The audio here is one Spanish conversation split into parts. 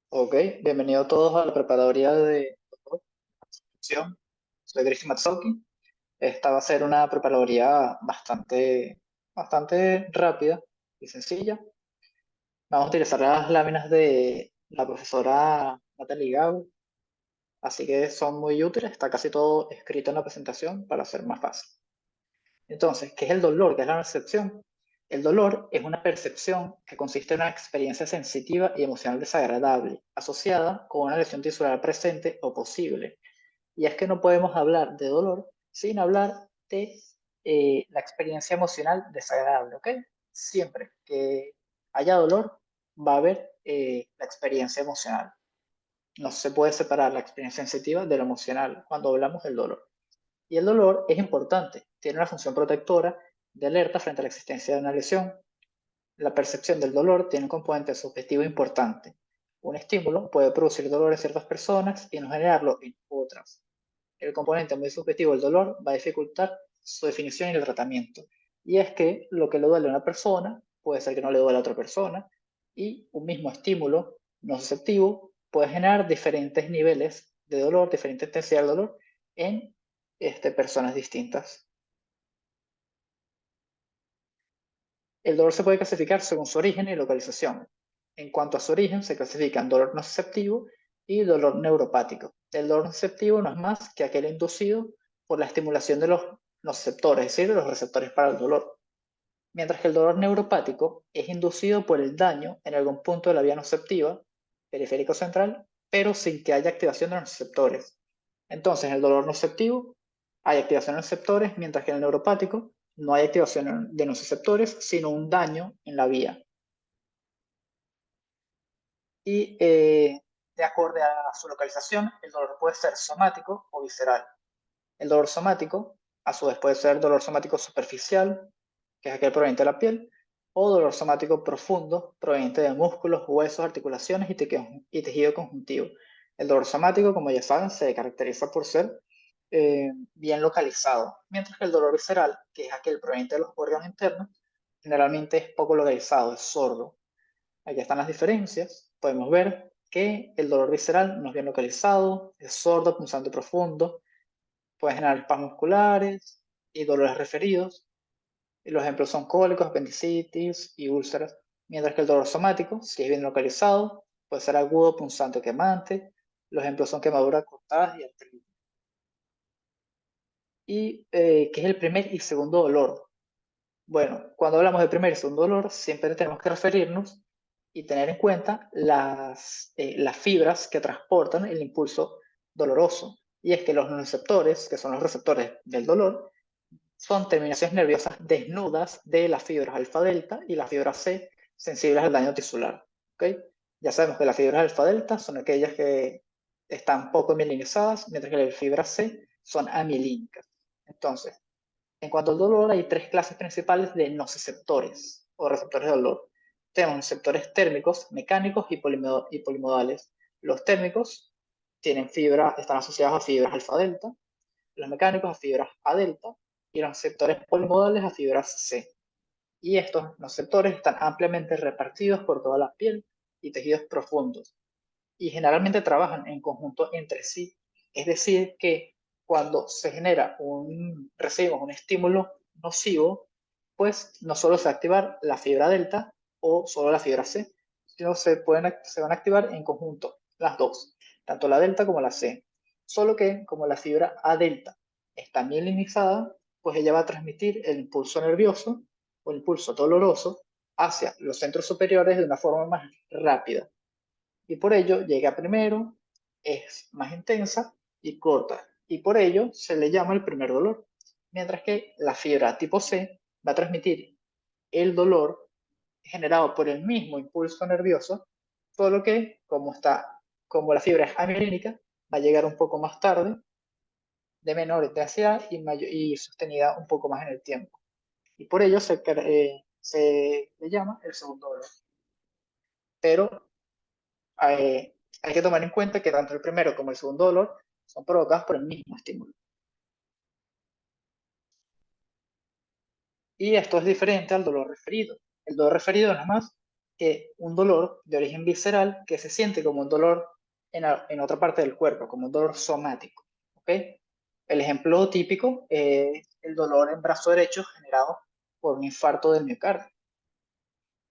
Ok, bienvenido todos a la preparadoría de nutrición. Soy Griffin Matsouki. Esta va a ser una preparadoría bastante rápida y sencilla. Vamos a utilizar las láminas de la profesora Natalie Gau, así que son muy útiles. Está casi todo escrito en la presentación para hacer más fácil. Entonces, ¿qué es el dolor? ¿Qué es la percepción? El dolor es una percepción que consiste en una experiencia sensitiva y emocional desagradable, asociada con una lesión tisular presente o posible. Y es que no podemos hablar de dolor sin hablar de la experiencia emocional desagradable, ¿ok? Siempre que haya dolor, va a haber la experiencia emocional. No se puede separar la experiencia sensitiva de lo emocional cuando hablamos del dolor. Y el dolor es importante, tiene una función protectora de alerta frente a la existencia de una lesión. La percepción del dolor tiene un componente subjetivo importante. Un estímulo puede producir dolor en ciertas personas y no generarlo en otras. El componente muy subjetivo del dolor va a dificultar su definición y el tratamiento. Y es que lo que le duele a una persona puede ser que no le duele a otra persona, y un mismo estímulo no susceptivo puede generar diferentes niveles de dolor, diferente intensidad del dolor en personas distintas. El dolor se puede clasificar según su origen y localización. En cuanto a su origen, se clasifican dolor nociceptivo y dolor neuropático. El dolor nociceptivo no es más que aquel inducido por la estimulación de los nociceptores, es decir, de los receptores para el dolor. Mientras que el dolor neuropático es inducido por el daño en algún punto de la vía nociceptiva, periférico central, pero sin que haya activación de los receptores. Entonces, en el dolor nociceptivo hay activación de los receptores, mientras que en el neuropático no hay activación de los receptores, sino un daño en la vía. Y de acuerdo a su localización, el dolor puede ser somático o visceral. El dolor somático, a su vez, puede ser dolor somático superficial, que es aquel proveniente de la piel, o dolor somático profundo, proveniente de músculos, huesos, articulaciones y tejido conjuntivo. El dolor somático, como ya saben, se caracteriza por ser bien localizado, mientras que el dolor visceral, que es aquel proveniente de los órganos internos, generalmente es poco localizado, es sordo. Aquí están las diferencias. Podemos ver que el dolor visceral no es bien localizado, es sordo, punzante y profundo, puede generar espasmos musculares y dolores referidos. Y los ejemplos son cólicos, apendicitis y úlceras. Mientras que el dolor somático, si es bien localizado, puede ser agudo, punzante o quemante. Los ejemplos son quemaduras cortadas y artritis. ¿Y qué es el primer y segundo dolor? Bueno, cuando hablamos de primer y segundo dolor, siempre tenemos que referirnos y tener en cuenta las fibras que transportan el impulso doloroso. Y es que los receptores, que son los receptores del dolor, son terminaciones nerviosas desnudas de las fibras alfa-delta y las fibras C sensibles al daño tisular. ¿Okay? Ya sabemos que las fibras alfa-delta son aquellas que están poco mielinizadas, mientras que las fibras C son amilínicas. Entonces, en cuanto al dolor, hay tres clases principales de nociceptores o receptores de dolor. Tenemos receptores térmicos, mecánicos y polimodales. Los térmicos están asociados a fibras alfa-delta, los mecánicos a fibras A-delta y los receptores polimodales a fibras C. Y estos receptores están ampliamente repartidos por toda la piel y tejidos profundos, y generalmente trabajan en conjunto entre sí. Es decir, que cuando se genera recibimos un estímulo nocivo, pues no solo se va a activar la fibra delta o solo la fibra C, sino se van a activar en conjunto las dos, tanto la delta como la C. Solo que como la fibra A delta está mielinizada, pues ella va a transmitir el impulso nervioso o el impulso doloroso hacia los centros superiores de una forma más rápida, y por ello llega primero, es más intensa y corta, y por ello se le llama el primer dolor, mientras que la fibra tipo C va a transmitir el dolor generado por el mismo impulso nervioso, solo que como la fibra es amielínica, va a llegar un poco más tarde, de menor intensidad y sostenida un poco más en el tiempo, y por ello se le llama el segundo dolor. Pero hay que tomar en cuenta que tanto el primero como el segundo dolor son provocados por el mismo estímulo. Y esto es diferente al dolor referido. El dolor referido no es más que un dolor de origen visceral que se siente como un dolor en otra parte del cuerpo, como un dolor somático. ¿Ok? El ejemplo típico es el dolor en brazo derecho generado por un infarto del miocardio.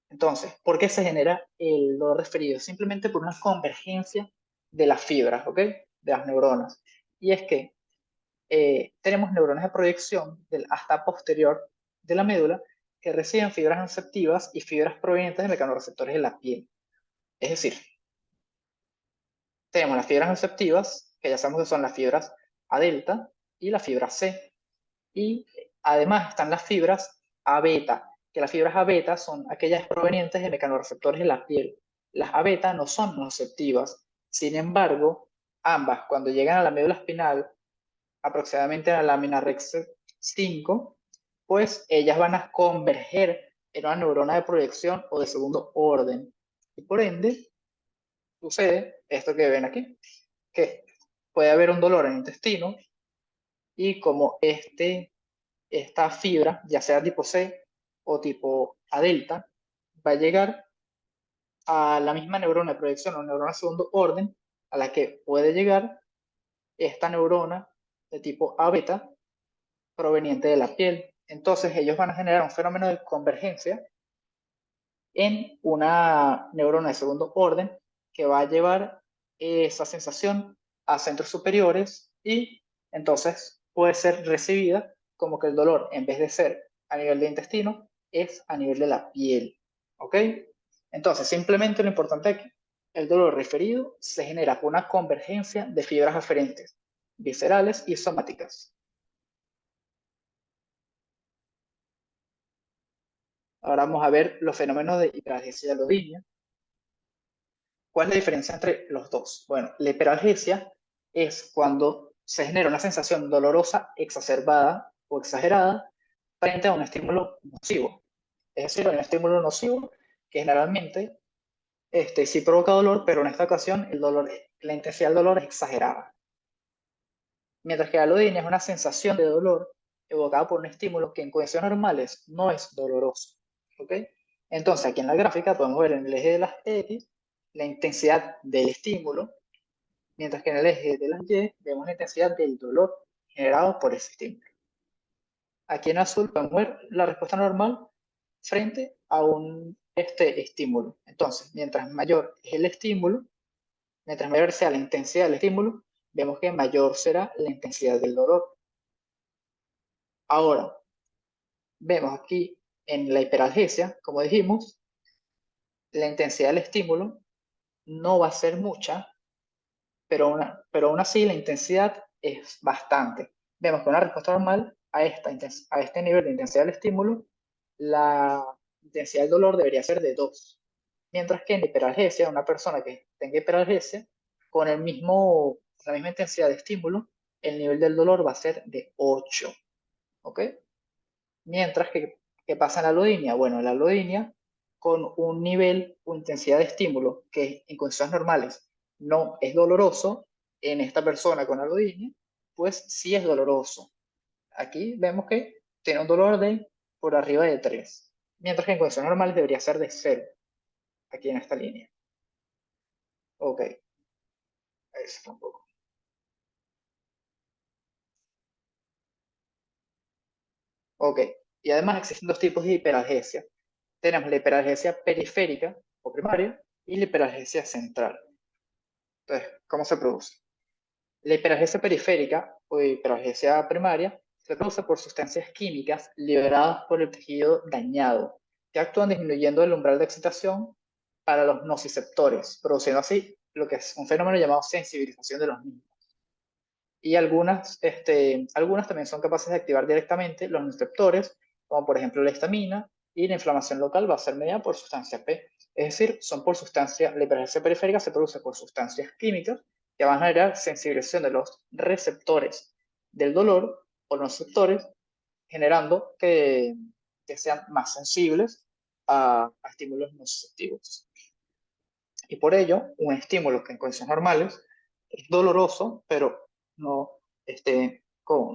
Entonces, ¿por qué se genera el dolor referido? Simplemente por una convergencia de las fibras, ¿ok? De las neuronas. Y es que tenemos neuronas de proyección del asta posterior de la médula que reciben fibras nociceptivas y fibras provenientes de mecanorreceptores de la piel. Es decir, tenemos las fibras nociceptivas, que ya sabemos que son las fibras A delta y la fibra C. Y además están las fibras A beta, que las fibras A beta son aquellas provenientes de mecanorreceptores de la piel. Las A beta no son nociceptivas. Sin embargo, ambas, cuando llegan a la médula espinal, aproximadamente a la lámina Rex 5, pues ellas van a converger en una neurona de proyección o de segundo orden. Y por ende, sucede esto que ven aquí, que puede haber un dolor en el intestino y como esta fibra, ya sea tipo C o tipo A delta, va a llegar a la misma neurona de proyección o neurona de segundo orden a la que puede llegar esta neurona de tipo A beta proveniente de la piel. Entonces ellos van a generar un fenómeno de convergencia en una neurona de segundo orden que va a llevar esa sensación a centros superiores y entonces puede ser recibida como que el dolor, en vez de ser a nivel de intestino, es a nivel de la piel. ¿Ok? Entonces, simplemente lo importante aquí, el dolor referido se genera por una convergencia de fibras aferentes, viscerales y somáticas. Ahora vamos a ver los fenómenos de hiperalgesia alodínica. ¿Cuál es la diferencia entre los dos? Bueno, la hiperalgesia es cuando se genera una sensación dolorosa exacerbada o exagerada frente a un estímulo nocivo. Es decir, un estímulo nocivo que generalmente sí provoca dolor, pero en esta ocasión la intensidad del dolor es exagerada. Mientras que la alodinia es una sensación de dolor evocada por un estímulo que en condiciones normales no es doloroso. ¿Ok? Entonces, aquí en la gráfica podemos ver en el eje de las X la intensidad del estímulo, mientras que en el eje de las Y vemos la intensidad del dolor generado por ese estímulo. Aquí en azul podemos ver la respuesta normal frente a este estímulo. Entonces, mientras mayor es el estímulo, mientras mayor sea la intensidad del estímulo, vemos que mayor será la intensidad del dolor. Ahora, vemos aquí en la hiperalgesia, como dijimos, la intensidad del estímulo no va a ser mucha, pero aún así la intensidad es bastante. Vemos que una respuesta normal a este nivel de intensidad del estímulo, la intensidad del dolor debería ser de 2. Mientras que en hiperalgesia, una persona que tenga hiperalgesia, con la misma intensidad de estímulo, el nivel del dolor va a ser de 8. ¿Ok? Mientras que, ¿qué pasa en la alodinia? Bueno, en la alodinia, con un nivel o intensidad de estímulo que en condiciones normales no es doloroso, en esta persona con alodinia, pues sí es doloroso. Aquí vemos que tiene un dolor de por arriba de 3, mientras que en condiciones normales debería ser de 0, aquí en esta línea. Ok, eso tampoco. Ok, y además existen dos tipos de hiperalgesia. Tenemos la hiperalgesia periférica o primaria y la hiperalgesia central. Entonces, ¿cómo se produce? La hiperalgesia periférica o hiperalgesia primaria se produce por sustancias químicas liberadas por el tejido dañado, que actúan disminuyendo el umbral de excitación para los nociceptores, produciendo así lo que es un fenómeno llamado sensibilización de los mismos. Y algunas también son capaces de activar directamente los nociceptores, como por ejemplo la histamina, y la inflamación local va a ser mediada por sustancia P. Es decir, la hiperalgesia periférica se produce por sustancias químicas que van a generar sensibilización de los receptores del dolor o los receptores, generando que sean más sensibles a estímulos nociceptivos. Y por ello, un estímulo que en condiciones normales es doloroso, pero no,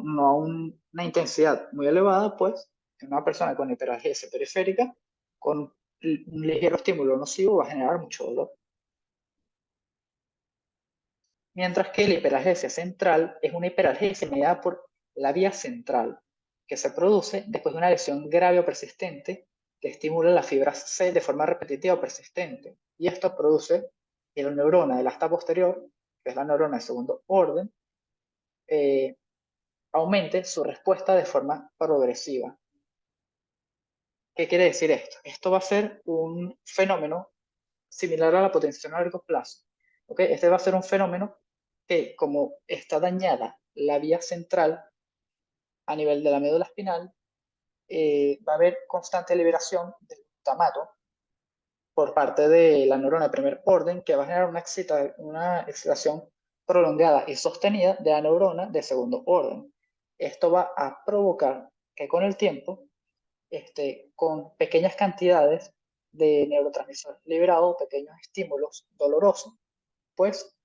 no a una intensidad muy elevada, pues en una persona con hiperalgesia periférica, con un ligero estímulo nocivo va a generar mucho dolor. Mientras que la hiperalgesia central es una hiperalgesia mediada por la vía central, que se produce después de una lesión grave o persistente que estimula las fibras C de forma repetitiva o persistente. Y esto produce que la neurona del asta posterior, que es la neurona de segundo orden, aumente su respuesta de forma progresiva. ¿Qué quiere decir esto? Esto va a ser un fenómeno similar a la potenciación a largo plazo. ¿Okay? Este va a ser un fenómeno que, como está dañada la vía central a nivel de la médula espinal, va a haber constante liberación de glutamato por parte de la neurona de primer orden, que va a generar una excitación prolongada y sostenida de la neurona de segundo orden. Esto va a provocar que con el tiempo, con pequeñas cantidades de neurotransmisor liberado, pequeños estímulos dolorosos, pues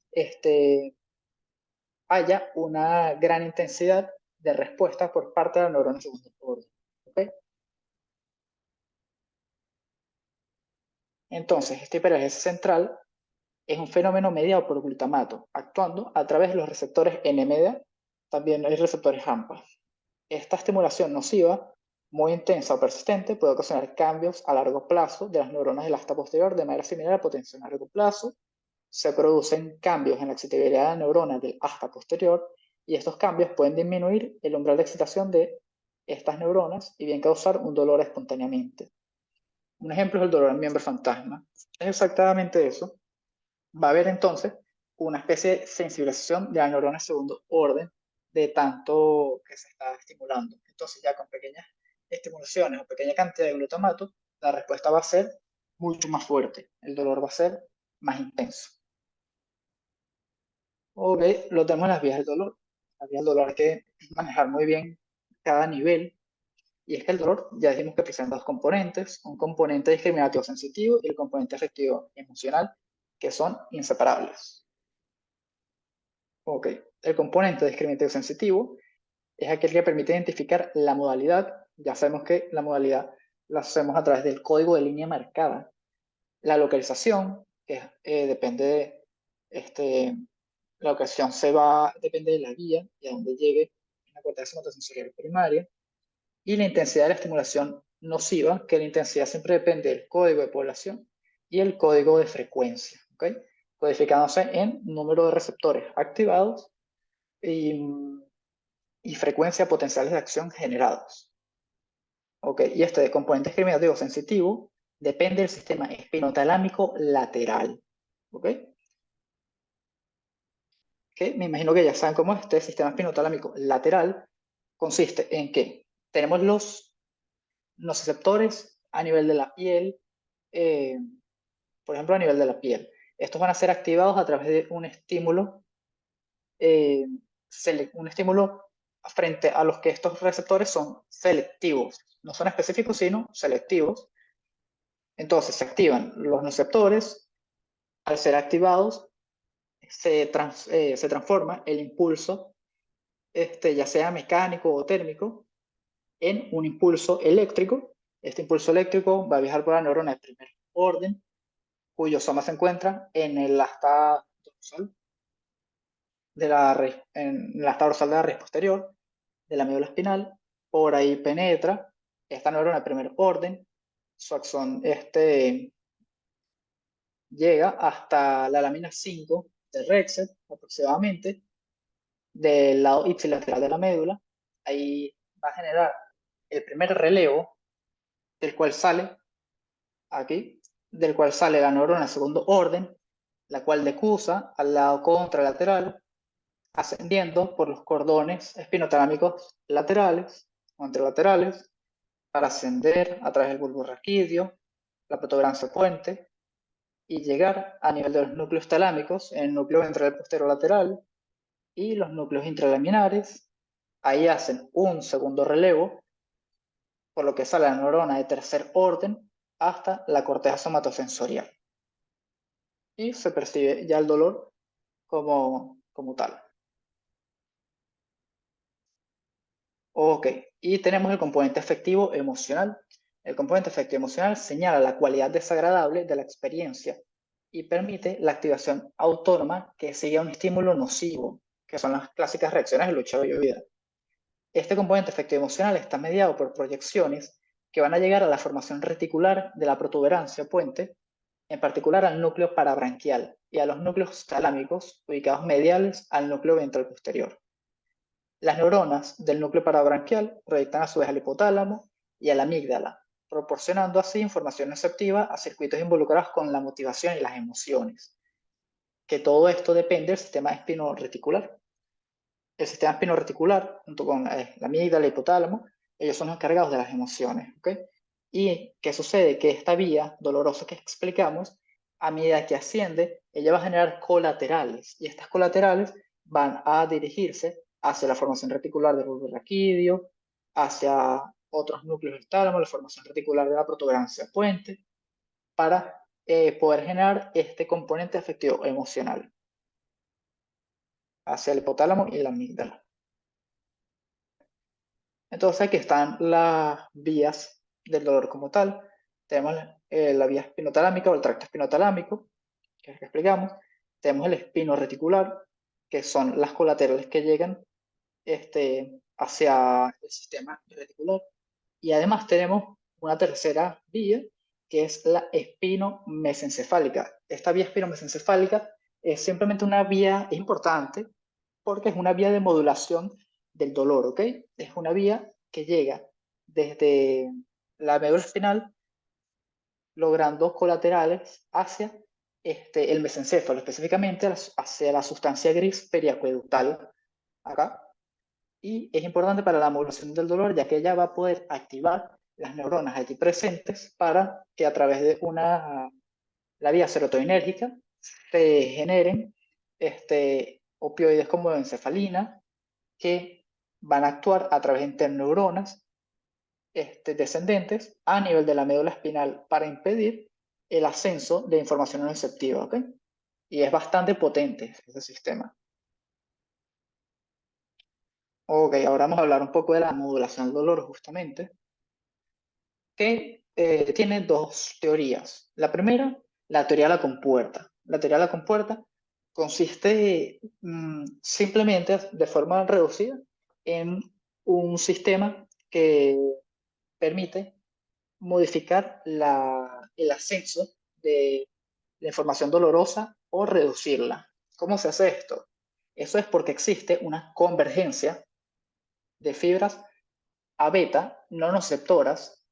haya una gran intensidad de respuesta por parte de la neurona de segundo orden. ¿Okay? Entonces, esta hiperalgesia central es un fenómeno mediado por glutamato, actuando a través de los receptores NMDA, también hay receptores AMPA. Esta estimulación nociva, muy intensa o persistente, puede ocasionar cambios a largo plazo de las neuronas del asta posterior de manera similar a la potenciación a largo plazo. Se producen cambios en la excitabilidad de la neurona del asta posterior y estos cambios pueden disminuir el umbral de excitación de estas neuronas y bien causar un dolor espontáneamente. Un ejemplo es el dolor en miembro fantasma. Es exactamente eso. Va a haber entonces una especie de sensibilización de la neurona de segundo orden de tanto que se está estimulando. Entonces ya con pequeñas estimulaciones o pequeña cantidad de glutamato, la respuesta va a ser mucho más fuerte. El dolor va a ser más intenso. Ok, lo tenemos en las vías del dolor. Las vías del dolor hay que manejar muy bien cada nivel. Y es que el dolor, ya dijimos que presenta dos componentes, un componente discriminativo sensitivo y el componente afectivo emocional, que son inseparables. Ok, el componente discriminativo sensitivo es aquel que permite identificar la modalidad. Ya sabemos que la modalidad la hacemos a través del código de línea marcada. La localización, que depende de la localización depende de la vía y a donde llegue en la corteza somatosensorial primaria. Y la intensidad de la estimulación nociva, que la intensidad siempre depende del código de población y el código de frecuencia, ¿okay? Codificándose en número de receptores activados y frecuencia potenciales de acción generados. ¿Okay? Y este componente discriminativo sensitivo depende del sistema espinotalámico lateral. ¿Okay? Que me imagino que ya saben cómo es este sistema espinotalámico lateral. Consiste en que tenemos los receptores a nivel de la piel, por ejemplo, a nivel de la piel. Estos van a ser activados a través de eh, un estímulo frente a los que estos receptores son selectivos. No son específicos, sino selectivos. Entonces se activan los receptores. Al ser activados, se transforma el impulso, ya sea mecánico o térmico, en un impulso eléctrico. Este impulso eléctrico va a viajar por la neurona de primer orden, cuyo soma se encuentra en el asta dorsal en el asta dorsal de la raíz posterior de la médula espinal. Por ahí penetra esta neurona de primer orden. Su axón llega hasta la lámina 5 de Rexet aproximadamente, del lado ipsilateral de la médula. Ahí va a generar el primer relevo, del cual sale aquí, del cual sale la neurona de segundo orden, la cual decusa al lado contralateral, ascendiendo por los cordones espinotalámicos laterales o anterolaterales, para ascender a través del bulbo raquídeo, la protuberancia puente, y llegar a nivel de los núcleos talámicos, en el núcleo ventral posterior lateral y los núcleos intralaminares. Ahí hacen un segundo relevo, por lo que sale la neurona de tercer orden hasta la corteza somatosensorial. Y se percibe ya el dolor como tal. Ok, y tenemos el componente afectivo emocional. El componente afectivo emocional señala la cualidad desagradable de la experiencia y permite la activación autónoma que sigue a un estímulo nocivo, que son las clásicas reacciones de lucha o huida. Este componente afectivo emocional está mediado por proyecciones que van a llegar a la formación reticular de la protuberancia puente, en particular al núcleo parabranquial y a los núcleos talámicos ubicados mediales al núcleo ventral posterior. Las neuronas del núcleo parabranquial proyectan a su vez al hipotálamo y a la amígdala, proporcionando así información receptiva a circuitos involucrados con la motivación y las emociones, que todo esto depende del sistema espino-reticular. El sistema espino-reticular, junto con la amígdala y el hipotálamo, ellos son los encargados de las emociones, ¿ok? ¿Y qué sucede? Que esta vía dolorosa que explicamos, a medida que asciende, ella va a generar colaterales, y estas colaterales van a dirigirse hacia la formación reticular del bulbo raquídeo, hacia otros núcleos del tálamo, la formación reticular de la protuberancia puente, para poder generar este componente afectivo emocional hacia el hipotálamo y la amígdala. Entonces aquí están las vías del dolor como tal. Tenemos la vía espinotalámica o el tracto espinotalámico, que es el que explicamos. Tenemos el espino reticular, que son las colaterales que llegan hacia el sistema reticular. Y además tenemos una tercera vía, que es la espinomesencefálica. Esta vía espinomesencefálica es simplemente una vía importante porque es una vía de modulación del dolor, ¿ok? Es una vía que llega desde la médula espinal, logrando colaterales hacia el mesencéfalo, específicamente hacia la sustancia gris periacueductal, acá. Y es importante para la modulación del dolor, ya que ella va a poder activar las neuronas allí presentes para que a través de la vía serotoninérgica se generen opioides como encefalina, que van a actuar a través de interneuronas descendentes a nivel de la médula espinal para impedir el ascenso de información nociceptiva, ¿ok? Y es bastante potente ese sistema. Ok, ahora vamos a hablar un poco de la modulación del dolor justamente, que tiene dos teorías. La primera, la teoría de la compuerta. La teoría de la compuerta consiste simplemente de forma reducida en un sistema que permite modificar el ascenso de la información dolorosa o reducirla. ¿Cómo se hace esto? Eso es porque existe una convergencia de fibras A beta no nociceptoras,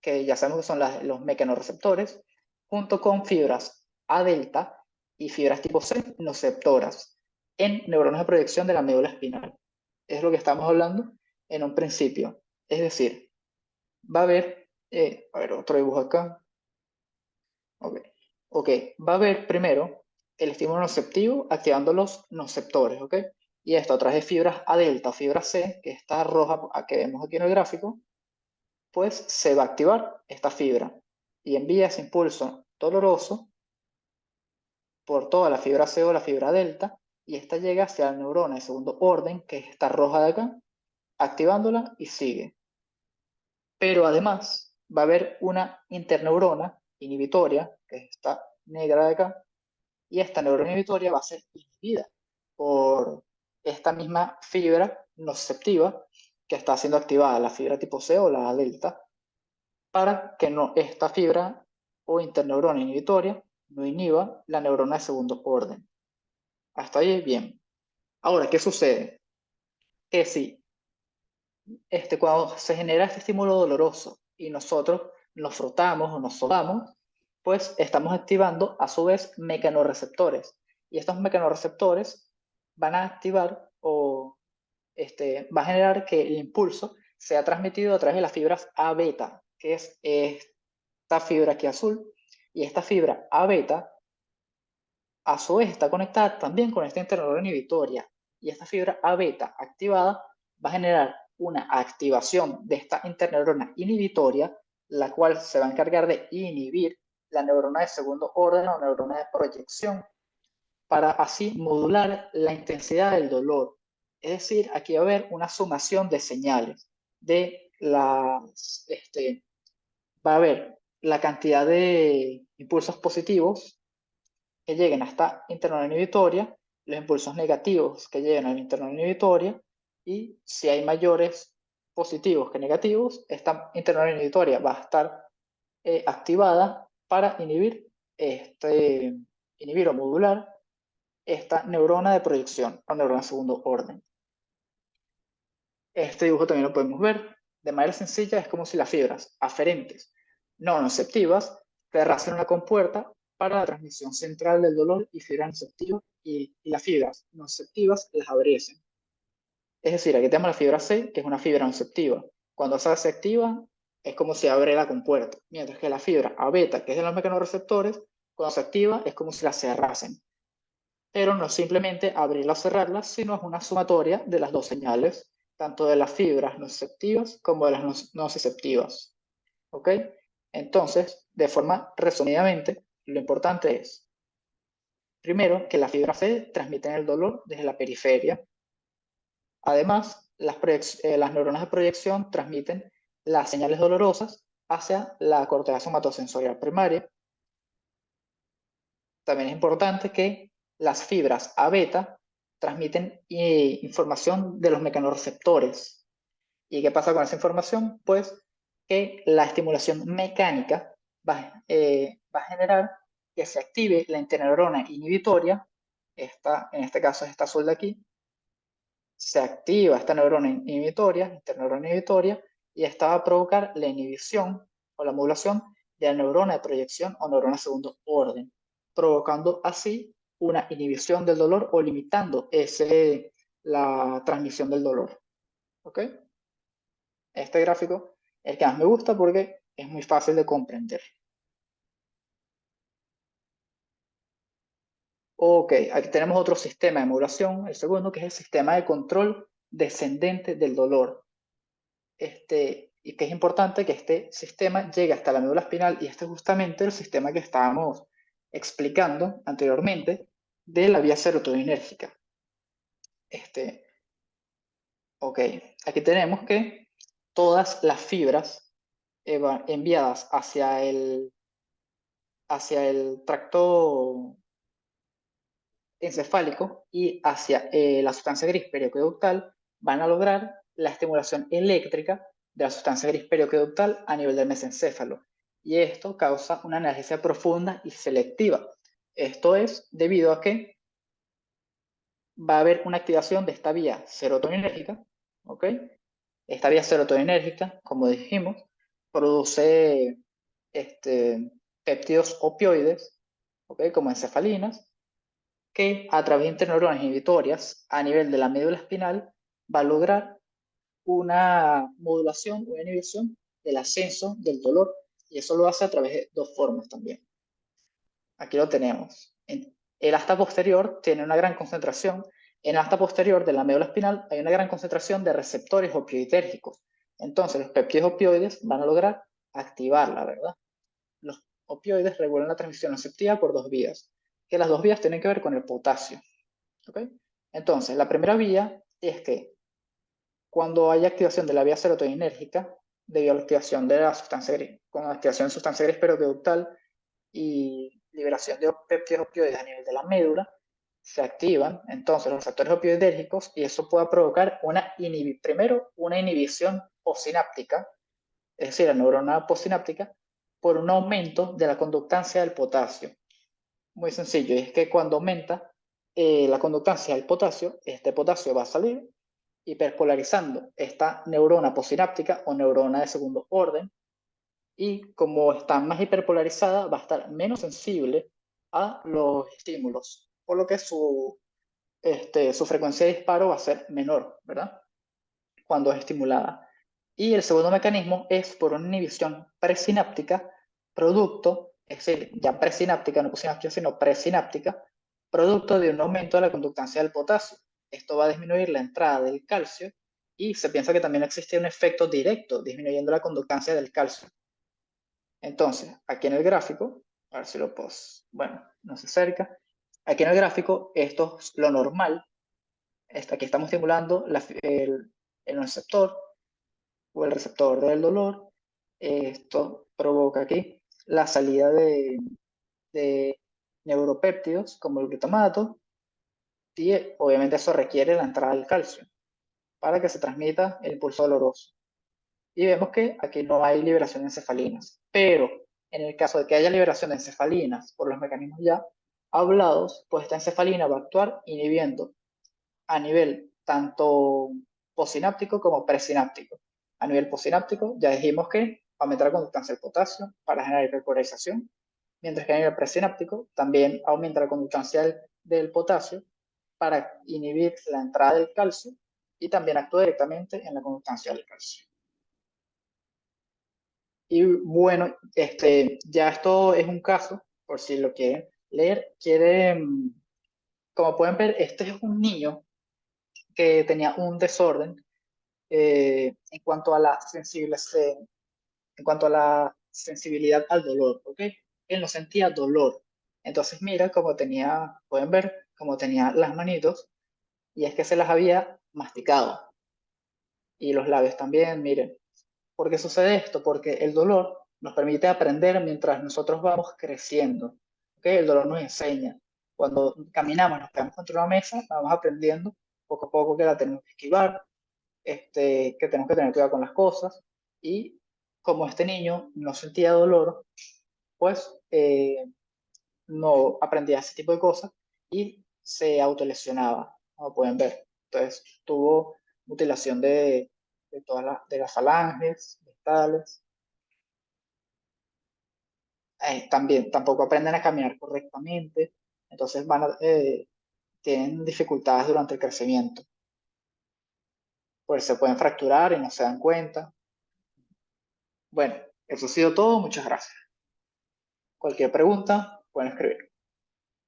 que ya sabemos que son los mecanorreceptores, junto con fibras A delta y fibras tipo C nociceptoras en neuronas de proyección de la médula espinal. Es lo que estamos hablando en un principio. Es decir, va a haber, a ver, otro dibujo acá. Ok, va a haber primero el estímulo nociceptivo activando los nociceptores, ¿ok? Y esto a través de fibras A delta o fibra C, que está roja que vemos aquí en el gráfico, pues se va a activar esta fibra y envía ese impulso doloroso por toda la fibra C o la fibra delta, y esta llega hacia la neurona de segundo orden, que es esta roja de acá, activándola y sigue. Pero además va a haber una interneurona inhibitoria, que es esta negra de acá, y esta neurona inhibitoria va a ser inhibida por esta misma fibra nociceptiva que está siendo activada, la fibra tipo C o la delta, para que no, esta fibra o interneurona inhibitoria no inhiba la neurona de segundo orden. Hasta ahí bien. Ahora, ¿qué sucede? Que si cuando se genera este estímulo doloroso y nosotros nos frotamos o nos sobamos, pues estamos activando a su vez mecanorreceptores. Y estos mecanorreceptores van a activar o va a generar que el impulso sea transmitido a través de las fibras A beta, que es esta fibra aquí azul, y esta fibra A beta a su vez está conectada también con esta interneurona inhibitoria, y esta fibra A beta activada va a generar una activación de esta interneurona inhibitoria, la cual se va a encargar de inhibir la neurona de segundo orden o neurona de proyección, para así modular la intensidad del dolor. Es decir, aquí va a haber una sumación de señales de va a haber la cantidad de impulsos positivos que lleguen a esta interneuronal inhibitoria, los impulsos negativos que lleguen a la interneuronal inhibitoria, y si hay mayores positivos que negativos, esta interneuronal inhibitoria va a estar activada para inhibir o modular esta neurona de proyección o neurona de segundo orden. Este dibujo también lo podemos ver. De manera sencilla, es como si las fibras aferentes no nociceptivas cerrasen una compuerta para la transmisión central del dolor y fibras nociceptivas, y las fibras nociceptivas las abriesen. Es decir, aquí tenemos la fibra C, que es una fibra nociceptiva. Cuando esa se activa, es como si abre la compuerta. Mientras que la fibra A beta, que es de los mecanorreceptores, cuando se activa, es como si la cerrasen. Pero no simplemente abrirla o cerrarla, sino es una sumatoria de las dos señales, tanto de las fibras nociceptivas como de las nociceptivas. ¿Ok? Entonces, de forma resumidamente, lo importante es, primero, que las fibras C transmiten el dolor desde la periferia. Además, las neuronas de proyección transmiten las señales dolorosas hacia la corteza somatosensorial primaria. También es importante que las fibras A beta transmiten información de los mecanorreceptores. ¿Y qué pasa con esa información? Pues que la estimulación mecánica va a generar que se active la interneurona inhibitoria. En este caso es esta azul de aquí. Se activa esta interneurona inhibitoria, y esta va a provocar la inhibición o la modulación de la neurona de proyección o neurona de segundo orden, provocando así una inhibición del dolor o limitando la transmisión del dolor. ¿Ok? Este gráfico es el que más me gusta porque es muy fácil de comprender. Ok, aquí tenemos otro sistema de modulación, el segundo, que es el sistema de control descendente del dolor. Y que es importante que este sistema llegue hasta la médula espinal, y este es justamente el sistema que estábamos explicando anteriormente de la vía serotoninérgica. Ok, aquí tenemos que todas las fibras enviadas hacia el tracto encefálico y hacia la sustancia gris perioqueductal van a lograr la estimulación eléctrica de la sustancia gris perioqueductal a nivel del mesencéfalo. Y esto causa una analgesia profunda y selectiva. Esto es debido a que va a haber una activación de esta vía serotoninérgica, ¿ok? Esta vía serotoninérgica, como dijimos, produce péptidos opioides, ¿ok? Como encefalinas, que a través de interneuronas inhibitorias a nivel de la médula espinal va a lograr una modulación, una inhibición del ascenso del dolor, y eso lo hace a través de dos formas también. Aquí lo tenemos. El asta posterior tiene una gran concentración. En el asta posterior de la médula espinal hay una gran concentración de receptores opioidérgicos. Entonces los péptidos opioides van a lograr activarla, ¿verdad? Los opioides regulan la transmisión nociceptiva por dos vías, que las dos vías tienen que ver con el potasio. ¿Okay? Entonces, la primera vía es que cuando hay activación de la vía serotoninérgica, debido a la activación de la sustancia gris, con la activación de sustancia gris perioqueductal y liberación de péptidos opioides a nivel de la médula, se activan entonces los receptores opioidérgicos, y eso puede provocar primero una inhibición postsináptica, es decir, la neurona postsináptica, por un aumento de la conductancia del potasio. Muy sencillo, y es que cuando aumenta la conductancia del potasio, este potasio va a salir hiperpolarizando esta neurona postsináptica o neurona de segundo orden, y como está más hiperpolarizada va a estar menos sensible a los estímulos, por lo que su frecuencia de disparo va a ser menor, ¿verdad? Cuando es estimulada. Y el segundo mecanismo es por una inhibición presináptica, producto, es decir, ya presináptica, no posináptica, sino presináptica, producto de un aumento de la conductancia del potasio. Esto va a disminuir la entrada del calcio, y se piensa que también existe un efecto directo disminuyendo la conductancia del calcio. Entonces, aquí en el gráfico, a ver si lo puedo, bueno, no se acerca. Aquí en el gráfico, esto es lo normal. Aquí estamos estimulando el receptor, o el receptor del dolor. Esto provoca aquí la salida de neuropéptidos como el glutamato y obviamente eso requiere la entrada del calcio para que se transmita el impulso doloroso. Y vemos que aquí no hay liberación de encefalinas, pero en el caso de que haya liberación de encefalinas por los mecanismos ya hablados, pues esta encefalina va a actuar inhibiendo a nivel tanto postsináptico como presináptico. A nivel postsináptico ya dijimos que va a aumentar la conductancia del potasio para generar hiperpolarización, mientras que a nivel presináptico también aumenta la conductancia del potasio para inhibir la entrada del calcio y también actúa directamente en la conductancia del calcio. Y bueno, ya esto es un caso, por si lo quieren leer, como pueden ver, este es un niño que tenía un desorden en cuanto a en cuanto a la sensibilidad al dolor, ¿ok? Él no sentía dolor. Entonces mira cómo tenía, pueden ver, cómo tenía las manitos, y es que se las había masticado. Y los labios también, miren. ¿Por qué sucede esto? Porque el dolor nos permite aprender mientras nosotros vamos creciendo. ¿Ok? El dolor nos enseña. Cuando caminamos, nos quedamos contra una mesa, vamos aprendiendo poco a poco que la tenemos que esquivar, que tenemos que tener cuidado con las cosas. Y como este niño no sentía dolor, pues no aprendía ese tipo de cosas y se autolesionaba, como pueden ver. Entonces tuvo mutilación de todas de las falanges, distales. También tampoco aprenden a caminar correctamente, entonces tienen dificultades durante el crecimiento, pues se pueden fracturar y no se dan cuenta. Bueno, eso ha sido todo, muchas gracias. Cualquier pregunta, pueden escribir.